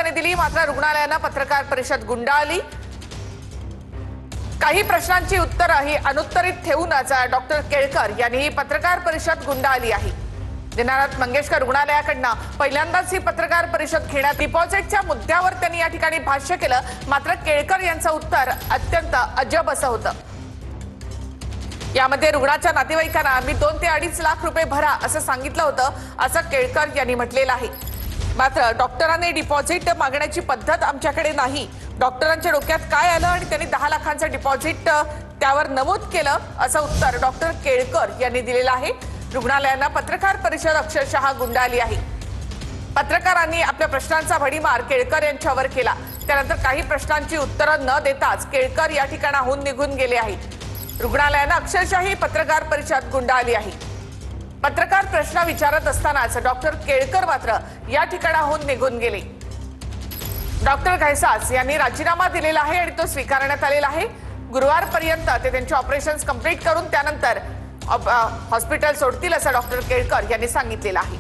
डॉक्टरांनी दिली, मात्र रुग्णालयानं पत्रकार परिषद गुंडाळली। काही प्रश्नांची उत्तरं ही अनुत्तरित ठेवूनच डॉक्टर केळकर यांनी ही पत्रकार परिषद गुंडाळली आहे। दीनानाथ मंगेशकर रुग्णालयाकडनं पहिल्यांदाच ही पत्रकार परिषद घेण्यात डिपॉझिटच्या मुद्द्यावर त्यांनी या ठिकाणी भाष्य केलं, मात्र केळकर यांचं उत्तर अत्यंत अजब असं होतं। यामध्ये रुग्णाच्या नातेवाईकांना मी 2 ते 2.5 लाख रुपये भरा असं सांगितलं होतं, असं केळकर यांनी म्हटलेलं आहे। मात्र डॉक्टरांनी डिपॉझिट मागण्याची पद्धत आमच्याकडे नाही, डॉक्टरांच्या डोक्यात काय आलं आणि त्यांनी 10 लाखांचं डिपॉझिट त्यावर नमूद केलं, असं उत्तर डॉक्टर केळकर यांनी दिलेलं आहे। रुग्णालयानं पत्रकार परिषद अक्षरशः गुंडाळली आहे। पत्रकारांनी आपल्या प्रश्नांचा भडीमार केळकर यांच्यावर केला, त्यानंतर काही प्रश्नांची उत्तरं न देताच केळकर या ठिकाणाहून निघून गेले आहेत। रुग्णालयानं अक्षरशः ही पत्रकार परिषद गुंडाळली आहे। पत्रकार प्रश्न विचारत असतानाच डॉक्टर केळकर मात्र या ठिकाणाहून निघून गेले। डॉक्टर घैसास यांनी राजीनामा दिलेला आहे आणि तो स्वीकारण्यात आलेला आहे। गुरुवारपर्यंत ते त्यांचे ऑपरेशन्स कंप्लीट करून त्यानंतर हॉस्पिटल सोडतील असं डॉक्टर केळकर यांनी सांगितलेलं आहे।